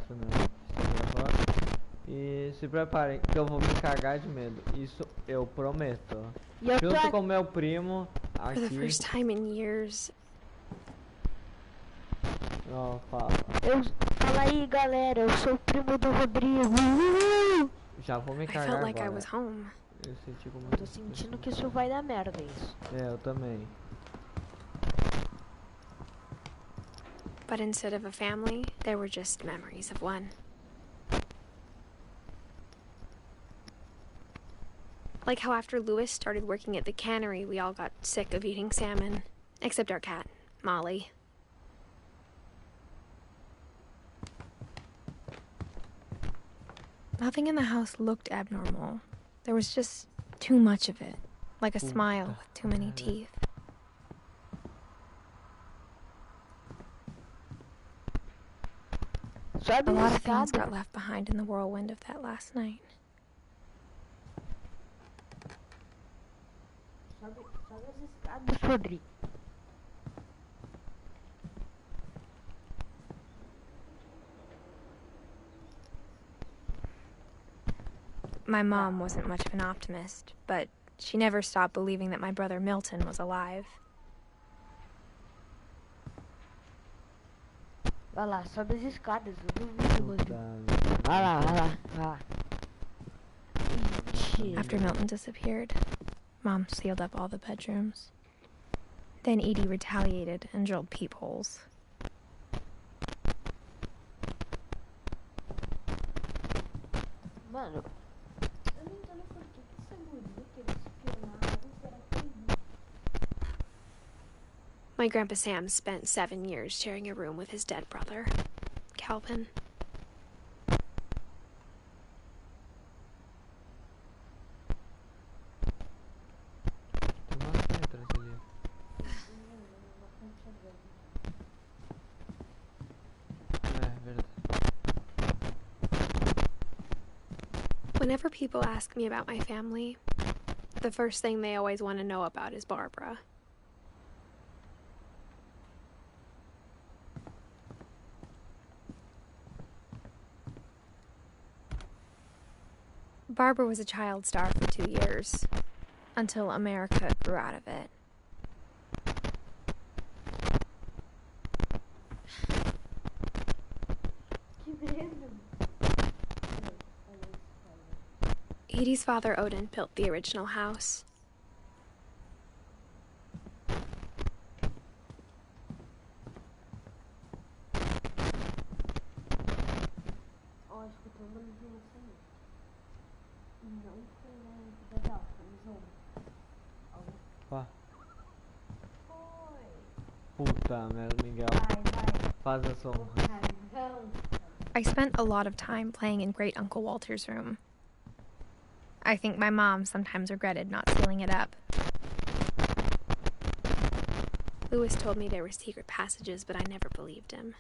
4, né? Estou gravando. E se preparem que eu vou me cagar de medo. Isso eu prometo. Junto com meu primo aqui. For the first time in years. Não, fala. Fala aí, galera, eu sou o primo do Rodrigo. Já vou me I cagar felt like I agora. was home. Eu senti como... Tô sentindo que isso vai dar merda, isso. É, eu também. But instead of a family, there were just memories of one. Like how after Louis started working at the cannery, we all got sick of eating salmon. Except our cat, Molly. Nothing in the house looked abnormal. There was just too much of it. Like a smile with too many teeth. A lot of things got left behind in the whirlwind of that last night. My mom wasn't much of an optimist, but she never stopped believing that my brother Milton was alive. Vai lá, sobe as escadas, eu duvido. Vai lá, vai lá. After Milton disappeared, Mom sealed up all the bedrooms. Then Edie retaliated and drilled peepholes. Mano, eu não entendo por que essa guria queria espionar que era proibido. My Grandpa Sam spent 7 years sharing a room with his dead brother, Calvin. Whenever people ask me about my family, the first thing they always want to know about is Barbara. Barbara was a child star for 2 years, until America grew out of it. Edie's father, Odin, built the original house. Puta merda, Miguel. Faz a som. I spent a lot of time playing in Great Uncle Walter's room. I think my mom sometimes regretted not sealing it up. Louis told me there were secret passages, but I never believed him.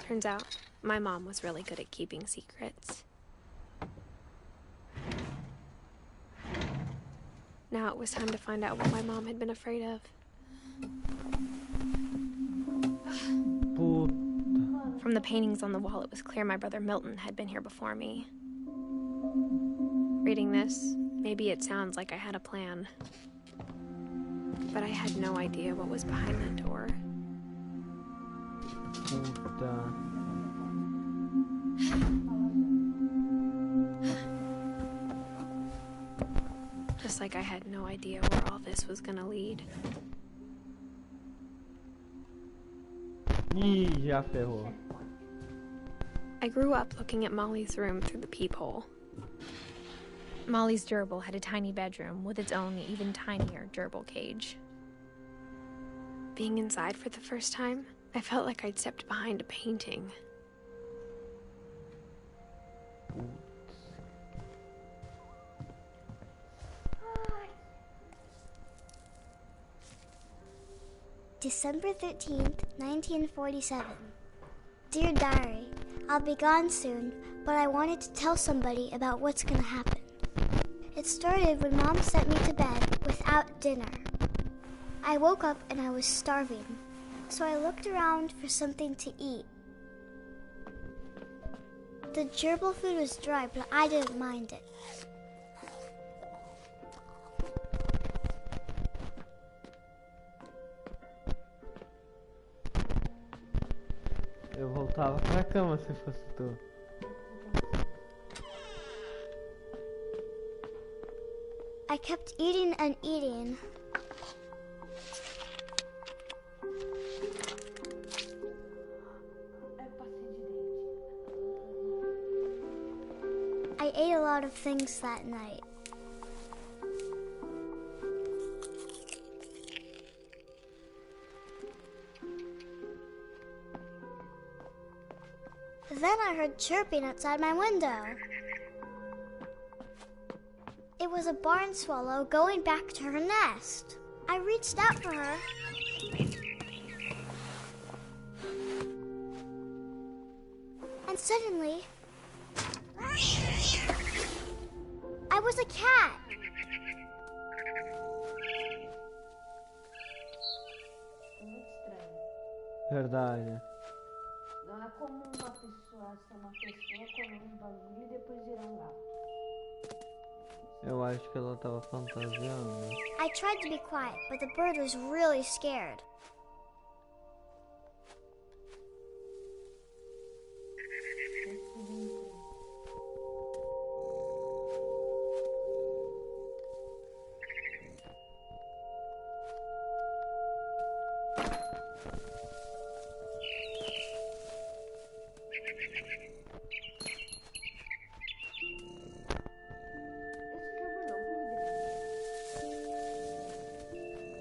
Turns out, my mom was really good at keeping secrets. Now it was time to find out what my mom had been afraid of. From the paintings on the wall, it was clear my brother Milton had been here before me. Reading this, maybe it sounds like I had a plan. But I had no idea what was behind that door. Just like I had no idea where all this was gonna lead. Ih, já ferrou. I grew up looking at Molly's room through the peephole. Molly's gerbil had a tiny bedroom with its own even tinier gerbil cage. Being inside for the first time, I felt like I'd stepped behind a painting. December 13th, 1947. Dear Diary, I'll be gone soon, but I wanted to tell somebody about what's gonna happen. It started when Mom sent me to bed without dinner. I woke up and I was starving, so I looked around for something to eat. The gerbil food was dry, but I didn't mind it. Eu voltava pra cama se fosse tu. I kept eating and eating. I ate a lot of things that night. Then I heard chirping outside my window. It was a barn swallow going back to her nest. I reached out for her. And suddenly, I was a cat. Verdade. Não é como uma pessoa ser uma pessoa comendo um bagulho e depois virar um gato. Eu acho que ela tava fantasiando. I tried to be quiet, but the bird was really scared.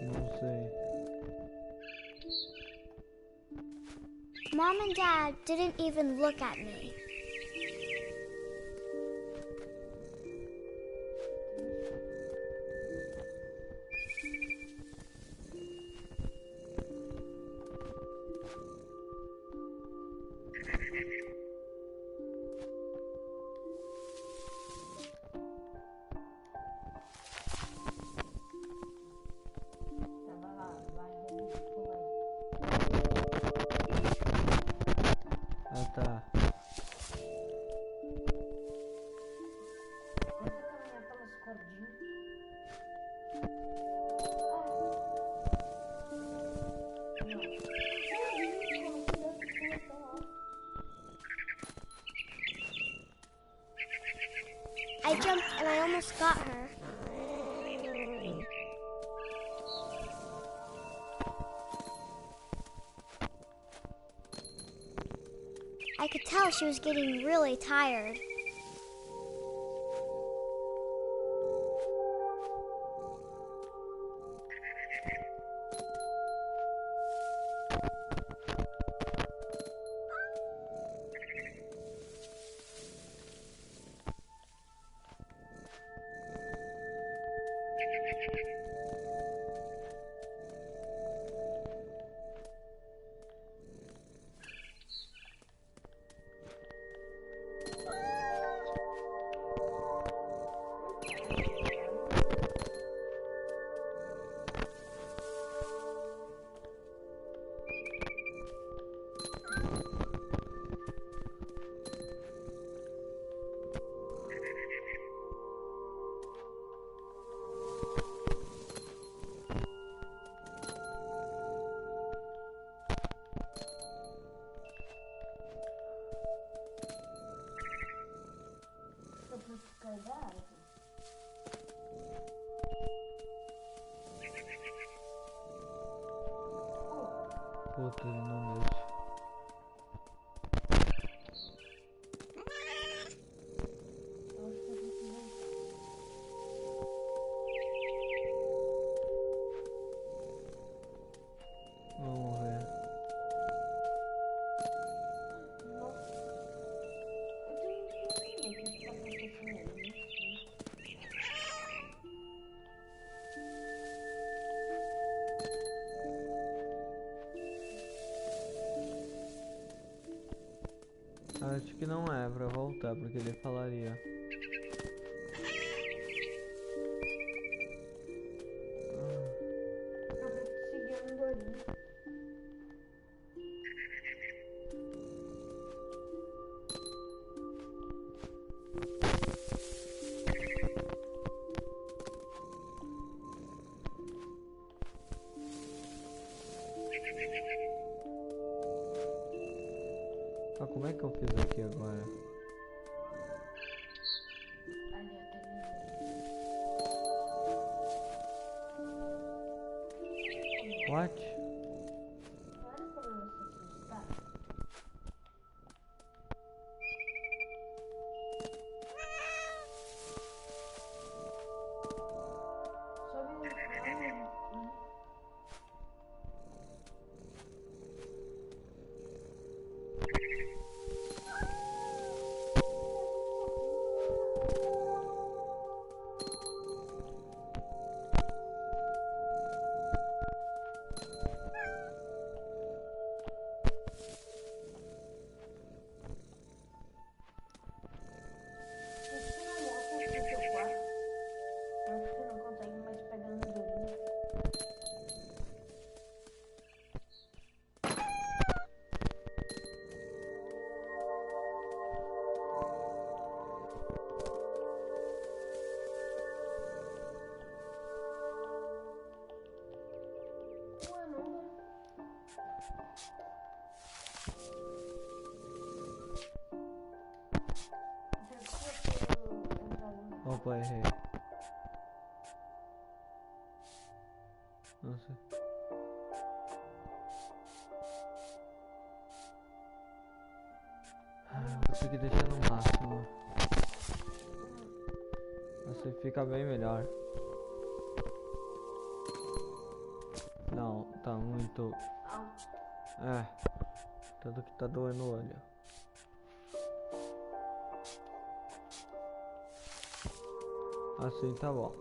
Não sei. Mom and Dad didn't even look at me. Ah, tá. I jumped and I almost got her. I could tell she was getting really tired. Puta, ele não deixa. Vamos ver. Acho que não é pra voltar, porque ele falaria. Ah, como é que eu fiz aqui agora? What? Opa, errei. Não sei. Vou ter que deixar no máximo. Assim fica bem melhor. Não, tá muito... É, tanto que tá doendo o olho. Assim tá bom.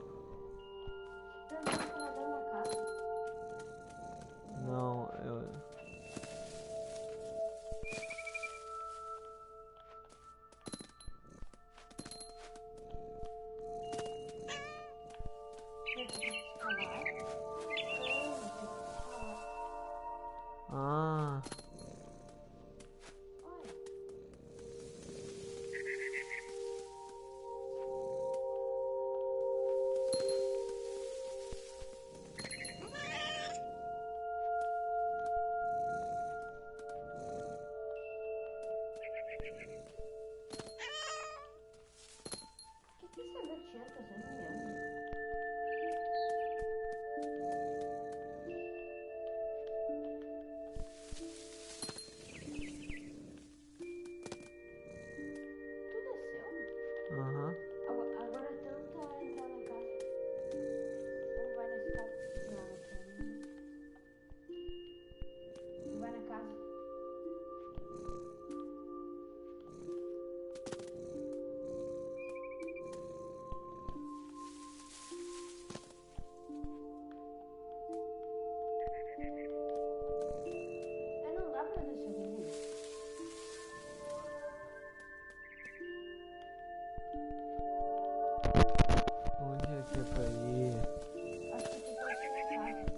Não, eu... Ah... Aham. Agora tenta entrar na casa. Ou vai na escada. Não, vai na casa. Não dá pra deixar ele. Onde é que é pra ir? Acho que tu pode ir na casa.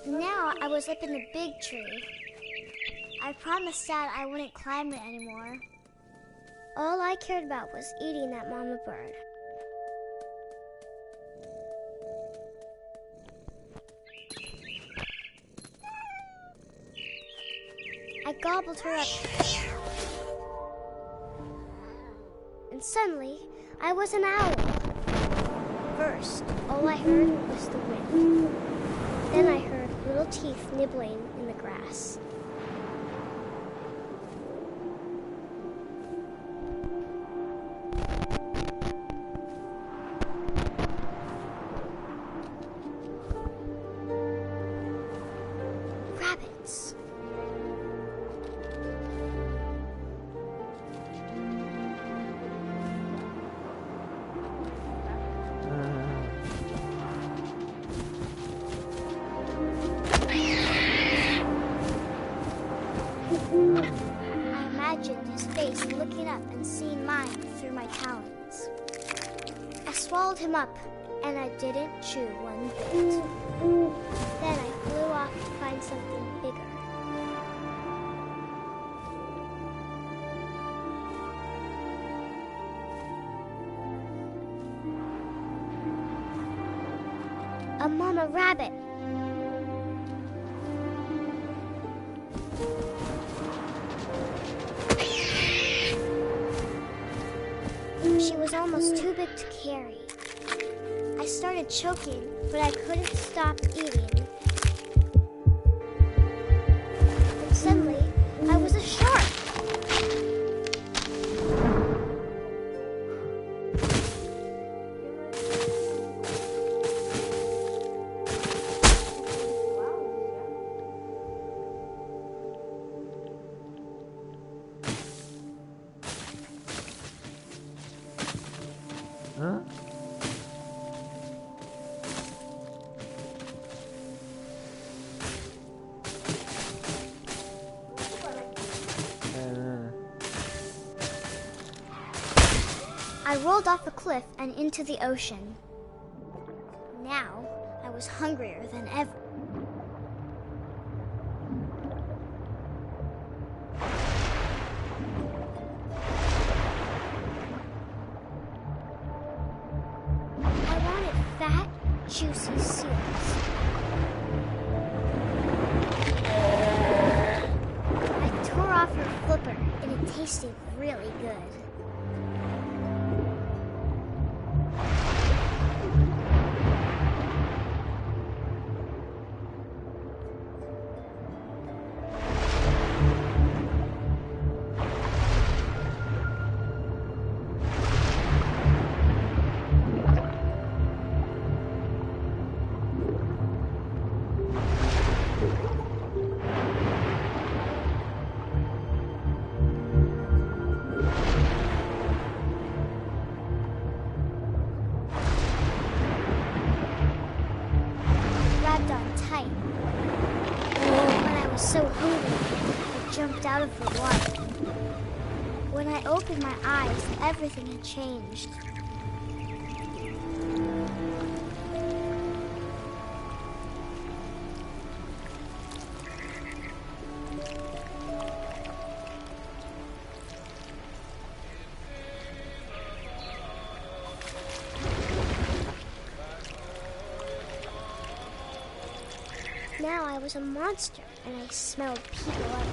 Now I was up in the big tree. I promised Dad I wouldn't climb it anymore. All I cared about was eating that mama bird. I gobbled her up. And suddenly, I was an owl. First, all I heard was the wind. Then I heard little teeth nibbling in the grass. up and seen mine through my talons. I swallowed him up, and I didn't chew one bit. Then I flew off to find something bigger. A mama rabbit. She was almost too big to carry. I started choking, but I couldn't stop eating. And suddenly, I was a shark. Hã? I rolled off a cliff and into the ocean. Now, I was hungrier than ever. I wanted fat, juicy seals. I tore off her flipper, and it tasted really good. So hungry, I jumped out of the water. When I opened my eyes, everything had changed. Now I was a monster, and I smelled people everywhere.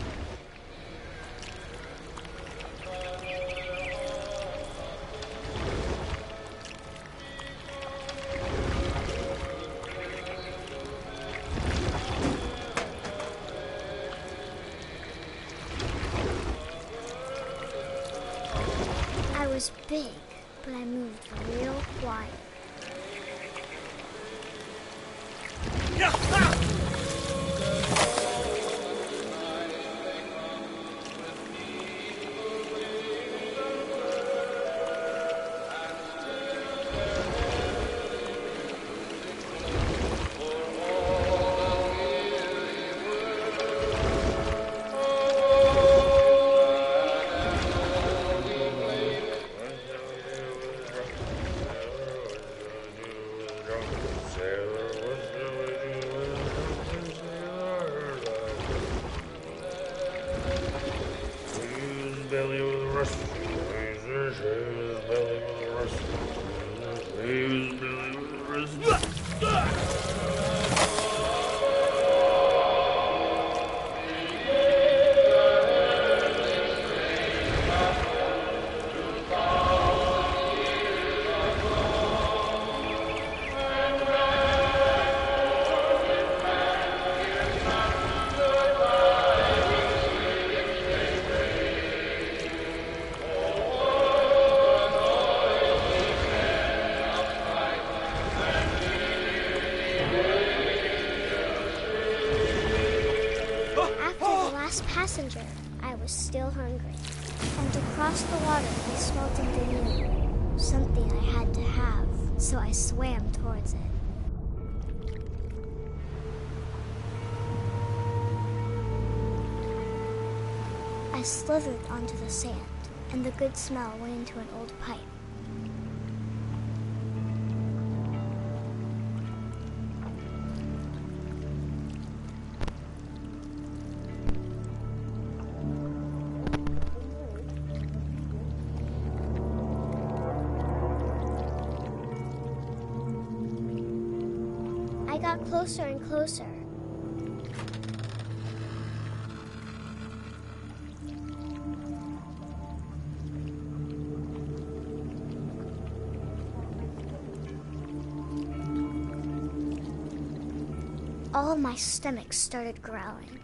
I was big, but I moved real quiet. Passenger, I was still hungry, and across the water I smelled something new, something I had to have, so I swam towards it. I slithered onto the sand, and the good smell went into an old pipe. I got closer and closer. All of my stomach started growling.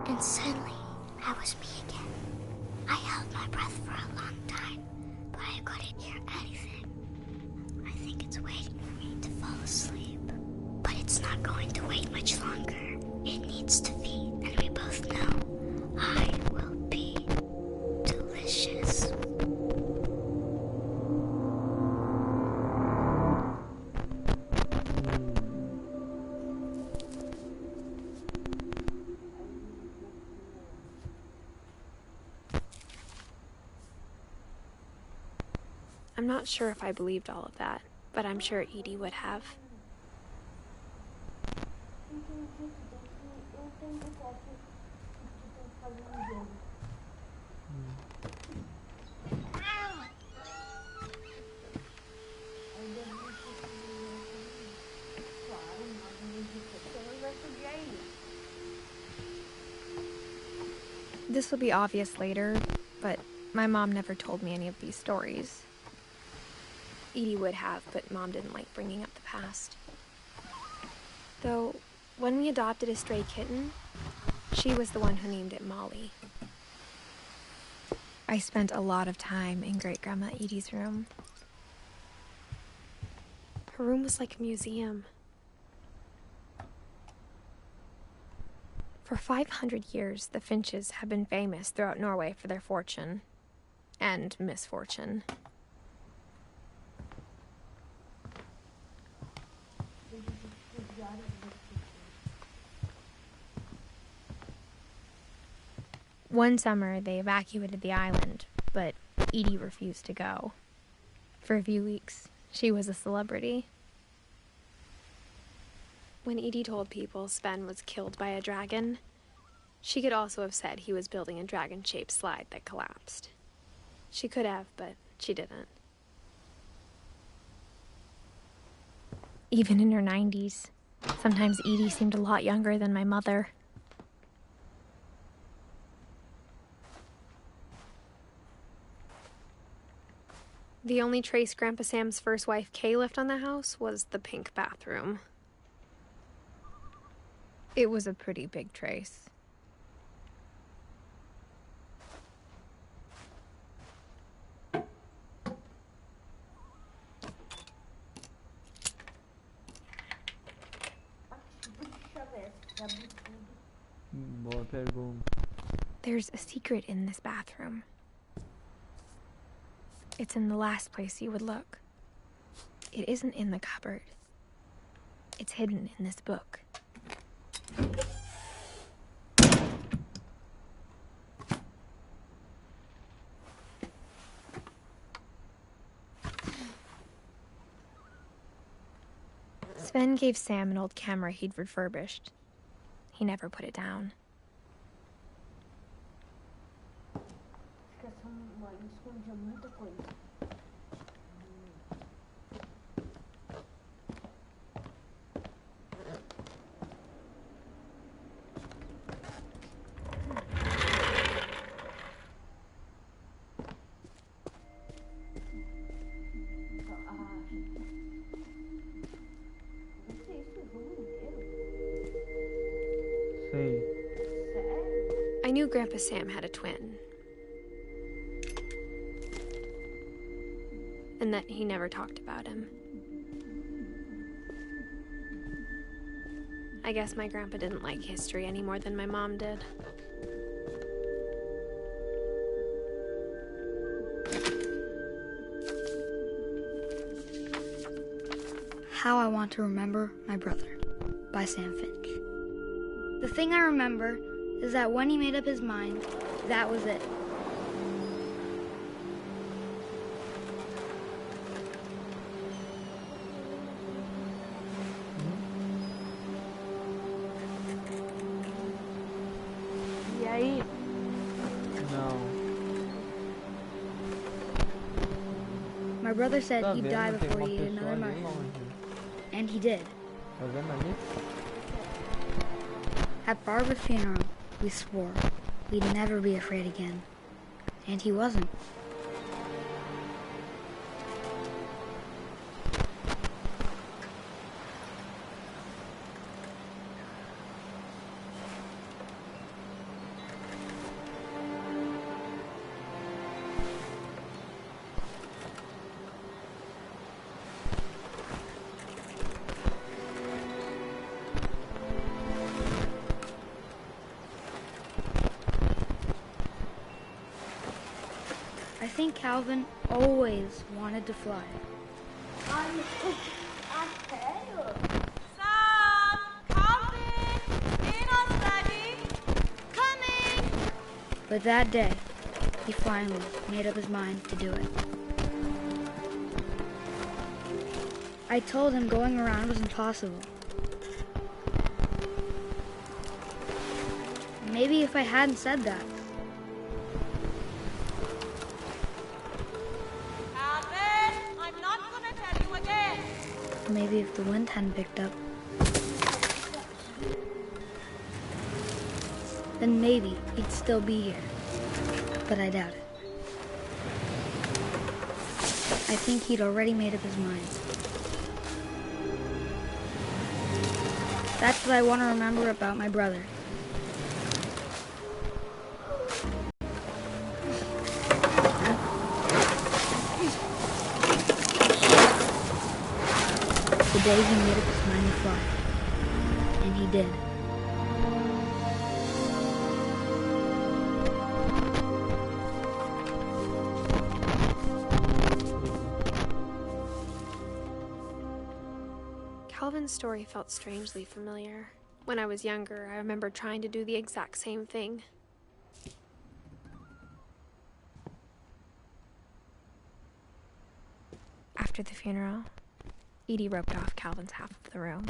And suddenly, I was me again. I held my breath for a long time, but I couldn't hear anything. I think it's waiting for me to fall asleep. But it's not going to wait much longer. It needs to feed, and we both know I will be delicious. I'm not sure if I believed all of that, but I'm sure Edie would have. This will be obvious later, but my mom never told me any of these stories. Edie would have, but Mom didn't like bringing up the past. Though, when we adopted a stray kitten, she was the one who named it Molly. I spent a lot of time in Great-Grandma Edie's room. Her room was like a museum. For 500 years, the Finches have been famous throughout Norway for their fortune and misfortune. One summer, they evacuated the island, but Edie refused to go. For a few weeks, she was a celebrity. When Edie told people Sven was killed by a dragon, she could also have said he was building a dragon-shaped slide that collapsed. She could have, but she didn't. Even in her 90s, sometimes Edie seemed a lot younger than my mother. The only trace Grandpa Sam's first wife, Kay, left on the house was the pink bathroom. It was a pretty big trace. Boa pergunta. There's a secret in this bathroom. It's in the last place you would look. It isn't in the cupboard. It's hidden in this book. Sven gave Sam an old camera he'd refurbished. He never put it down. I knew Grandpa Sam had a twin. And that he never talked about him. I guess my grandpa didn't like history any more than my mom did. How I Want to Remember My Brother by Sam Finch. The thing I remember is that when he made up his mind, that was it. E aí? Não. My brother said Tá he'd vendo? die Tem before uma he ate pessoa another ali mushroom. longe. And he did. Tá vendo ali? At Barbara's funeral, we swore we'd never be afraid again. And he wasn't. I think Calvin always wanted to fly. Sam! Calvin! Dinner ready! Coming! But that day, he finally made up his mind to do it. I told him going around was impossible. Maybe if I hadn't said that, Calvin! I'm not gonna tell you again! maybe if the wind hadn't picked up, then maybe he'd still be here. But I doubt it. I think he'd already made up his mind. That's what I want to remember about my brother. The day he made up his mind to fly. And he did. Calvin's story felt strangely familiar. When I was younger, I remember trying to do the exact same thing. After the funeral, Edie roped off Calvin's half of the room.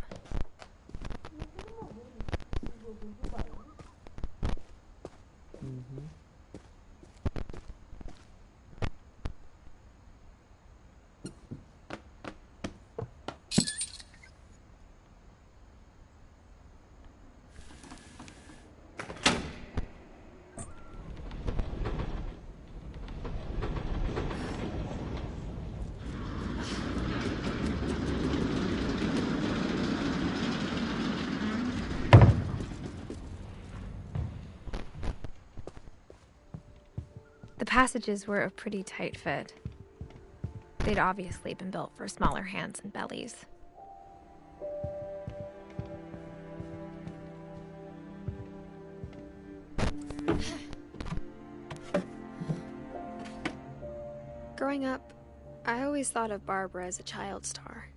The passages were a pretty tight fit. They'd obviously been built for smaller hands and bellies. Growing up, I always thought of Barbara as a child star.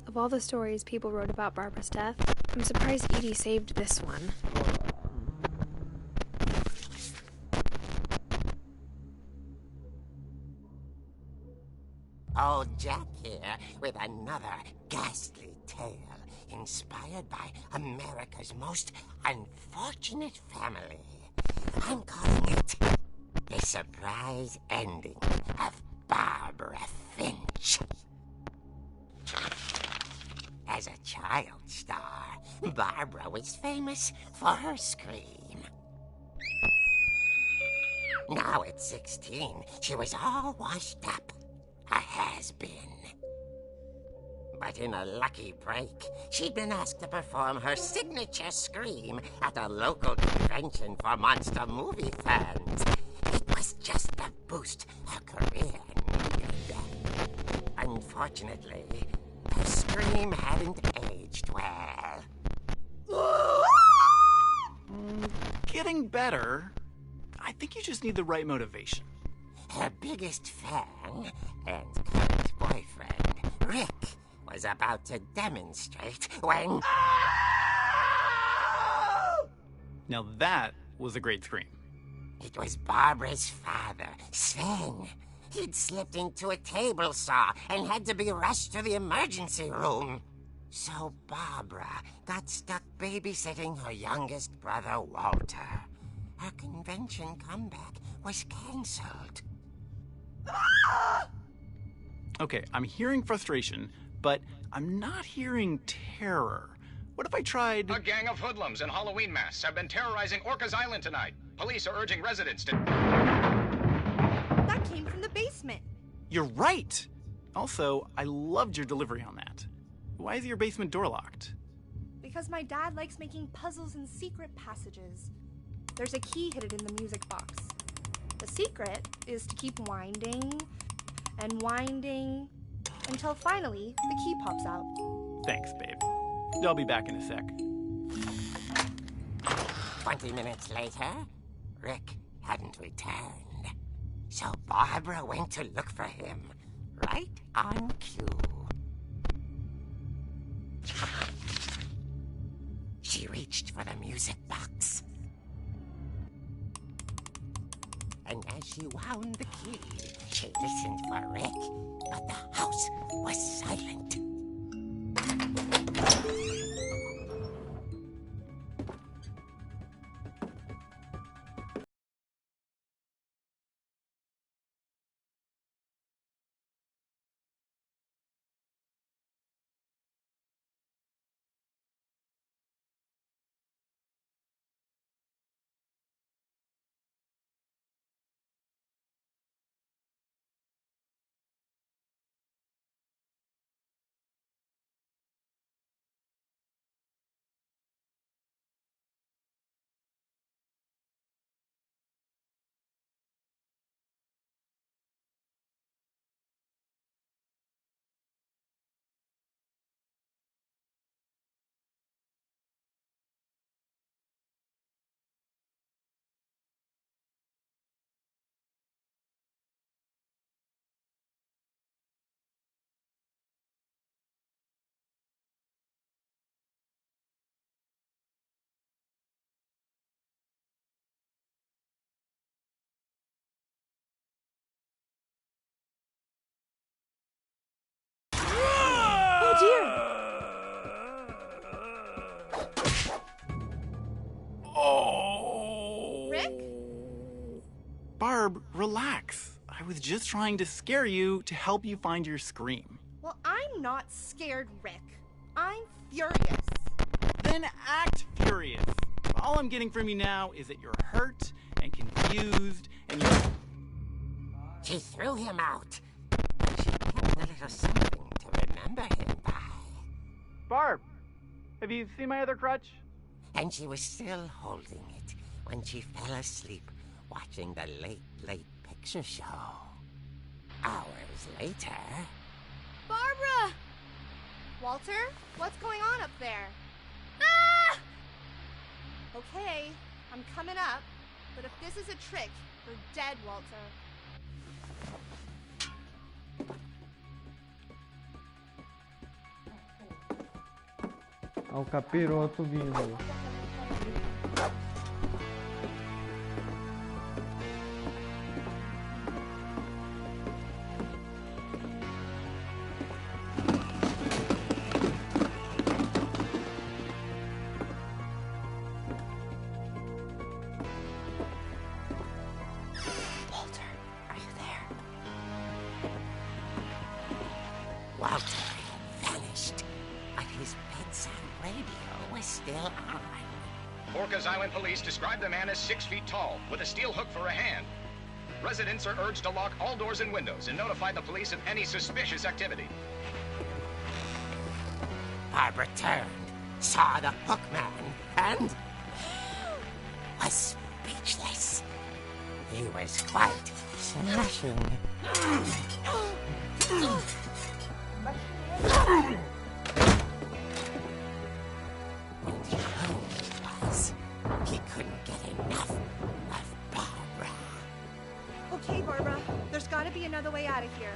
Of all the stories people wrote about Barbara's death, I'm surprised Edie saved this one. Old Jack here with another ghastly tale inspired by America's most unfortunate family. I'm calling it The Surprise Ending of Barbara Finch. As a child star, Barbara was famous for her scream. Now at 16, she was all washed up. A has-been. But in a lucky break, she'd been asked to perform her signature scream at a local convention for monster movie fans. It was just the boost her career needed. Unfortunately, the scream hadn't aged well. better. I think you just need the right motivation. Her biggest fan and current boyfriend, Rick, was about to demonstrate when... Now that was a great scream. It was Barbara's father, Sven. He'd slipped into a table saw and had to be rushed to the emergency room. So Barbara got stuck babysitting her youngest brother, Walter. Her convention comeback was cancelled. Okay, I'm hearing frustration, but I'm not hearing terror. What if I tried... A gang of hoodlums in Halloween masks have been terrorizing Orcas Island tonight. Police are urging residents to... That came from the basement. You're right! Also, I loved your delivery on that. Why is your basement door locked? Because my dad likes making puzzles and secret passages. There's a key hidden in the music box. The secret is to keep winding and winding until finally the key pops out. Thanks, babe. I'll be back in a sec. 20 minutes later, Rick hadn't returned. So Barbara went to look for him, right on cue. She reached for the music box. And as she wound the key, she listened for Rick, but the house was silent. Oh! Rick? Barb, relax. I was just trying to scare you to help you find your scream. Well, I'm not scared, Rick. I'm furious. Then act furious. All I'm getting from you now is that you're hurt and confused and you're... She threw him out. She kept a little something to remember him by. Barb, have you seen my other crutch? And she was still holding it when she fell asleep watching the late picture show. Hours later... Barbara! Walter, what's going on up there? Ah! Okay, I'm coming up, but if this is a trick, you're dead, Walter. Olha o capiroto vindo. Walter had vanished, but his bedside radio was still on. Orcas Island police describe the man as 6 feet tall, with a steel hook for a hand. Residents are urged to lock all doors and windows and notify the police of any suspicious activity. Barbara turned, saw the hook man, and was speechless. He was quite smashing. When the room was, he couldn't get enough Okay, Barbara. There's gotta be another way out of here.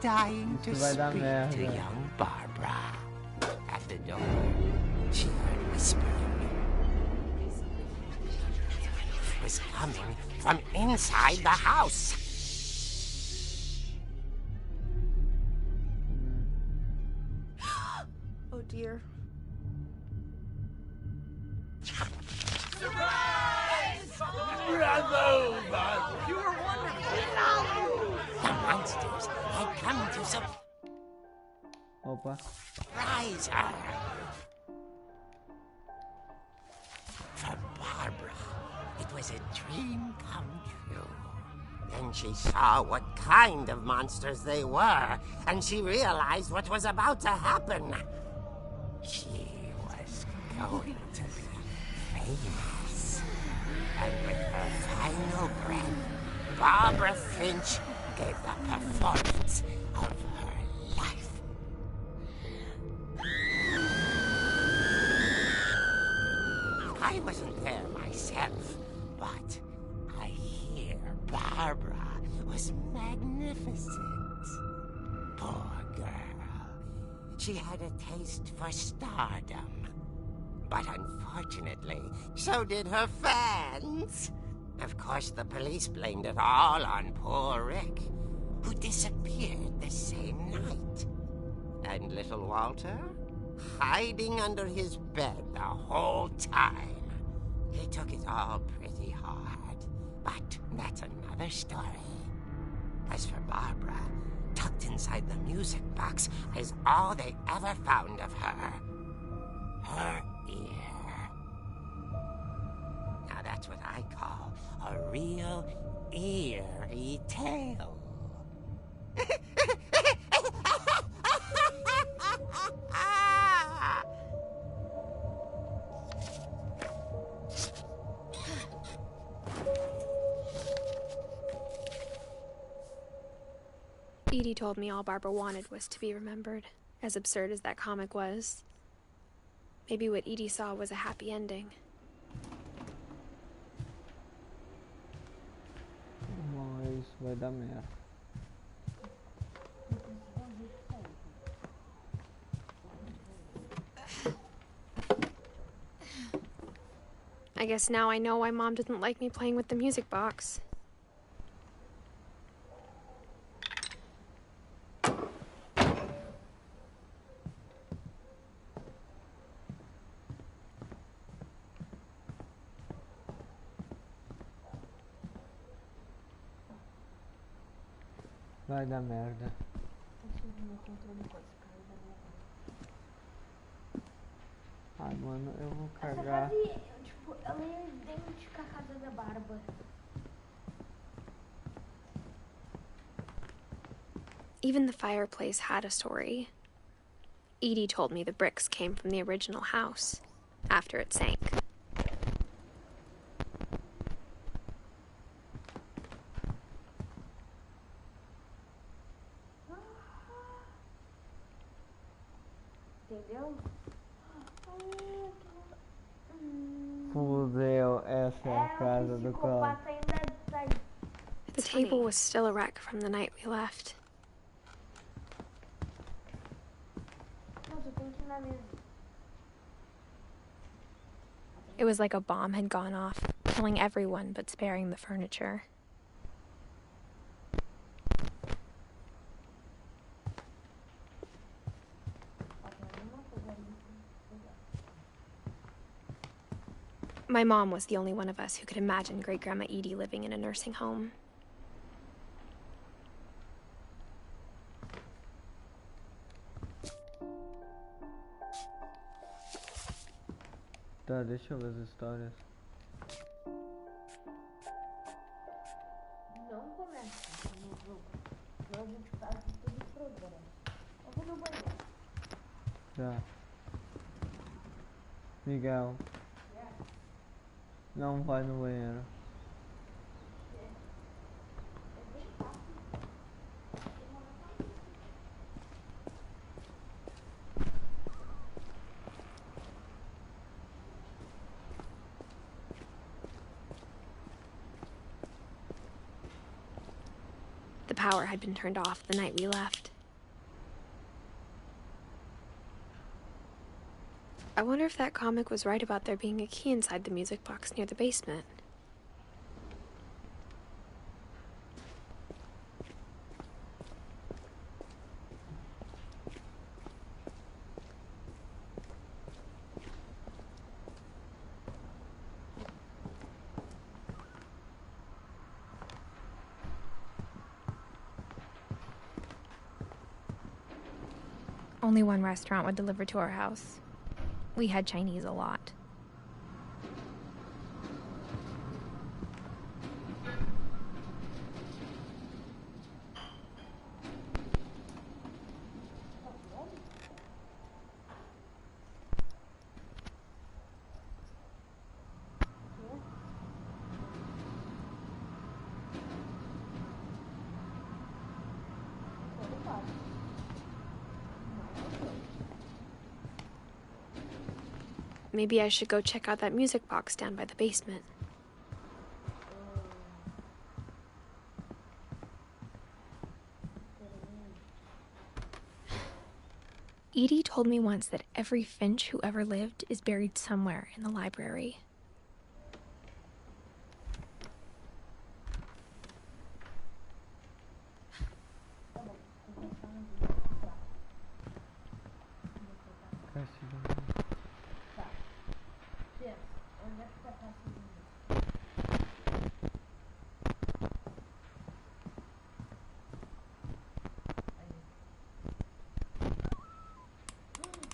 Dying to vai dar speak merda. to young Barbara. At the door, she heard whispering. It was coming from inside the house. Oh dear. Bravo, Barbara! You were wonderful! The monsters had come to Opa. surprise her. For Barbara, it was a dream come true. Then she saw what kind of monsters they were, and she realized what was about to happen. She was going to be famous. And with her final breath, Barbara Finch gave the performance of her life. I wasn't there myself, but I hear Barbara was magnificent. Poor girl. She had a taste for stardom. But unfortunately, so did her fans. Of course, the police blamed it all on poor Rick, who disappeared the same night. And little Walter, hiding under his bed the whole time. He took it all pretty hard, but that's another story. As for Barbara, tucked inside the music box is all they ever found of her. Her ear. Now that's what I call a real eerie tale. Edie told me all Barbara wanted was to be remembered, as absurd as that comic was. Maybe what Edie saw was a happy ending. Mas vai dar merda. I guess now I know why Mom didn't like me playing with the music box. Vai dar merda. Ai, mano, eu vou cagar. Tipo, ela é idêntica à casa da Bárbara. Even the fireplace had a story. Edie told me the bricks came from the original house, after it sank. Entendeu? Fudeu, essa é a casa do cão. The table was still a wreck from the night we left. It was like a bomb had gone off, killing everyone but sparing the furniture. My mom was the only one of us who could imagine Great-Grandma Edie living in a nursing home. Tá, deixa eu ver as histórias. Não começa no jogo. Senão a gente faz tudo o programa. Eu vou no banheiro. Tá. Miguel. Não vai no banheiro. The power had been turned off the night we left. I wonder if that comic was right about there being a key inside the music box near the basement. Only one restaurant would deliver to our house. We had Chinese a lot. Maybe I should go check out that music box down by the basement. Edie told me once that every Finch who ever lived is buried somewhere in the library.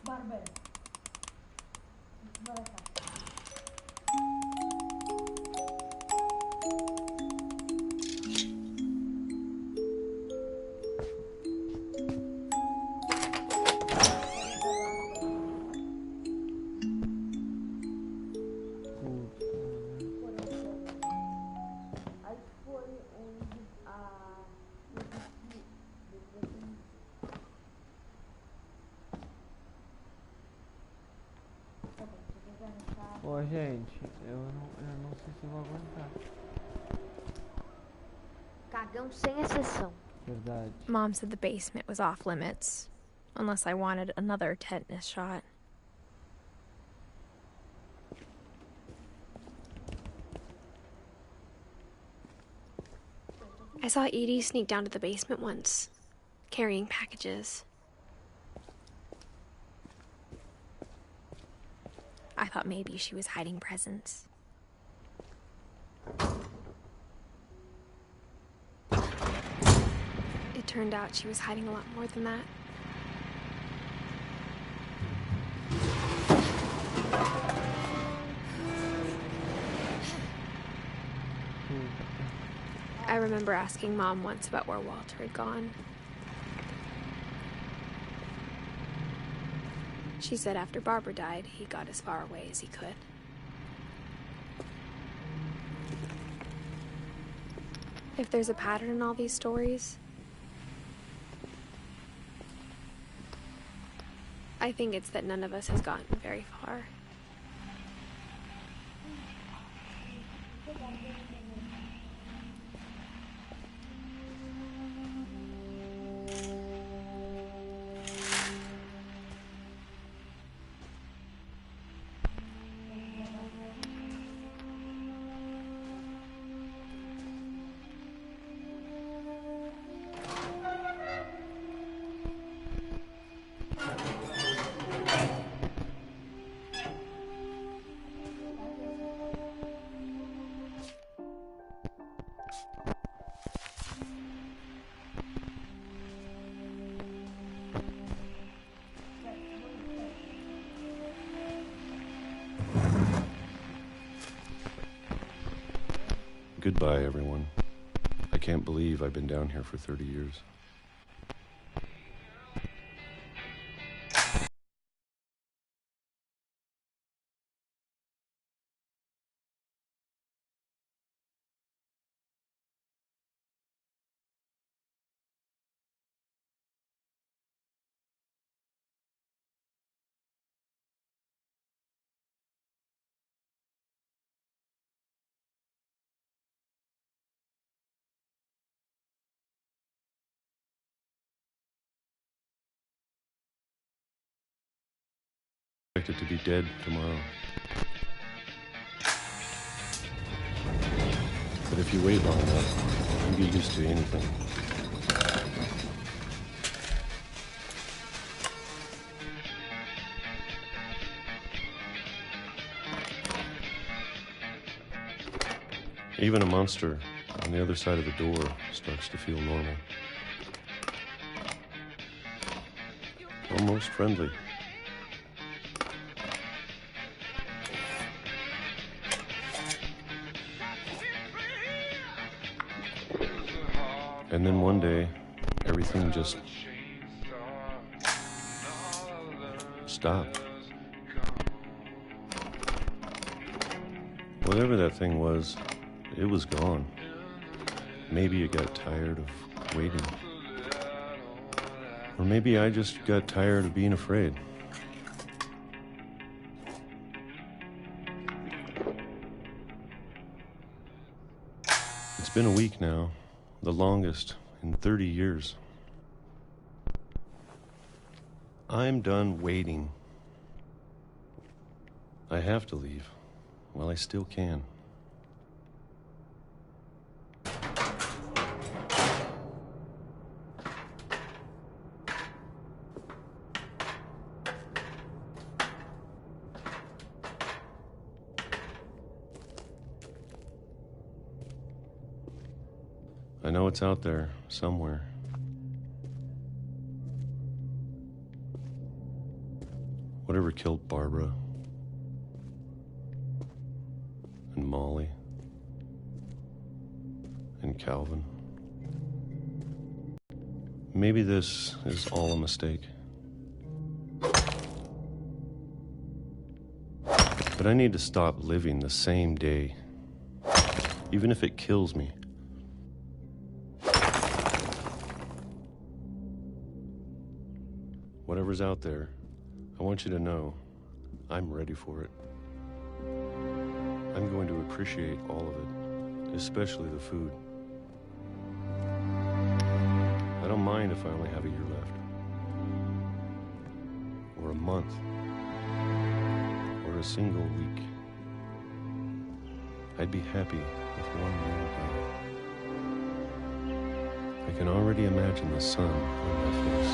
Bárbara. Bora cá. Aí foi onde a... Ô, gente, eu não sei se vou aguentar. Cagão sem exceção. Verdade. Mom said the basement was off limits, unless I wanted another tetanus shot. I saw Edie sneak down to the basement once, carrying packages. I thought maybe she was hiding presents. It turned out she was hiding a lot more than that. I remember asking Mom once about where Walter had gone. She said after Barbara died, he got as far away as he could. If there's a pattern in all these stories, I think it's that none of us has gotten very far. Goodbye, everyone. I can't believe I've been down here for 30 years. Expected to be dead tomorrow. But if you wait long enough, you get used to anything. Even a monster on the other side of the door starts to feel normal. Almost friendly. And then one day, everything just stopped. Whatever that thing was, it was gone. Maybe it got tired of waiting. Or maybe I just got tired of being afraid. It's been a week now. The longest in 30 years. I'm done waiting. I have to leave while I still can. I know it's out there, somewhere. Whatever killed Barbara and Molly and Calvin. Maybe this is all a mistake. But I need to stop living the same day, even if it kills me. Whatever's out there, I want you to know I'm ready for it. I'm going to appreciate all of it, especially the food. I don't mind if I only have a year left, or a month, or a single week. I'd be happy with 1 meal a day. I can already imagine the sun on my face.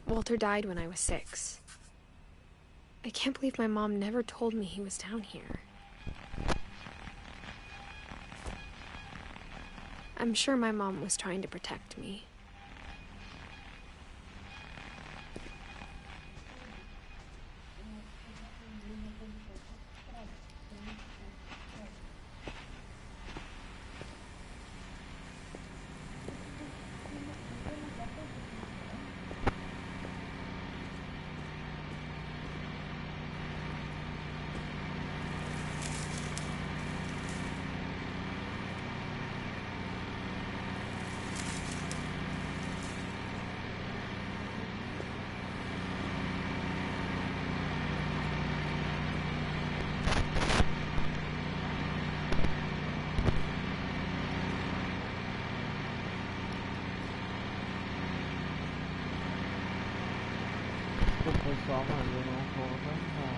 Walter died when I was 6. I can't believe my mom never told me he was down here. I'm sure my mom was trying to protect me. Pessoal, mas eu não vou avançar.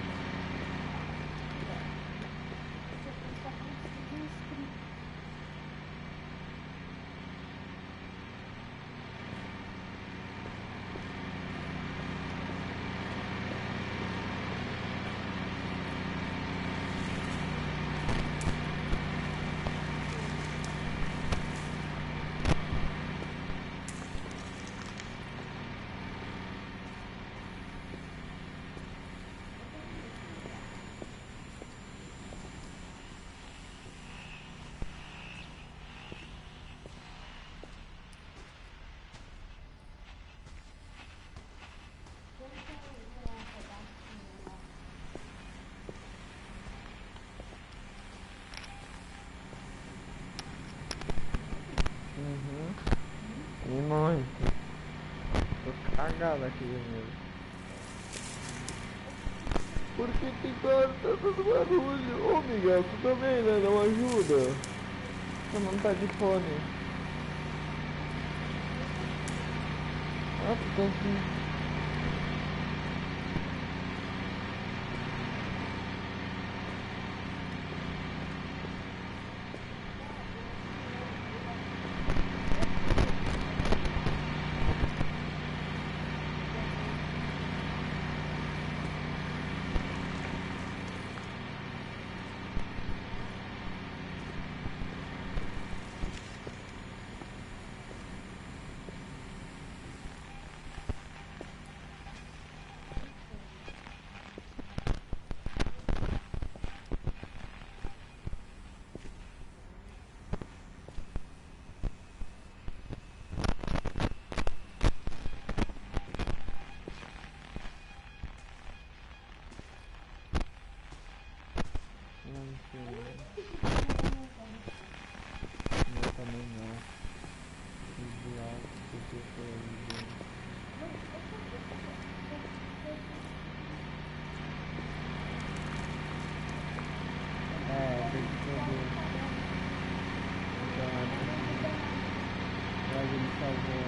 E muito. Tô cagado aqui mesmo. Por que tem tanto barulho? Ô Miguel, tu também, né? Dá uma ajuda. Você não tá de fone. Ah, tu tá assim. Eu também não. Visual, porque foi ali. Tem que fazer. Então, mas ele salvou.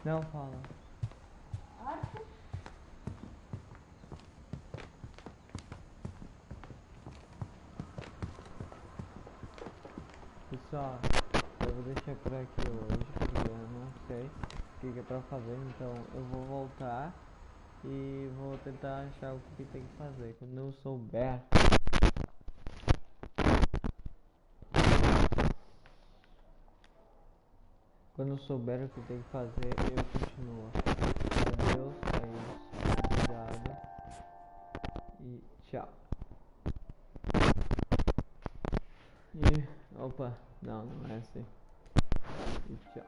Não fala. Pessoal, eu vou deixar por aqui hoje, porque eu não sei o que é pra fazer, então eu vou voltar e vou tentar achar o que tem que fazer. Quando eu souber, o que tem que fazer, eu continuo. Adeus, é isso. Obrigado. E tchau. E, opa, não é assim. E tchau.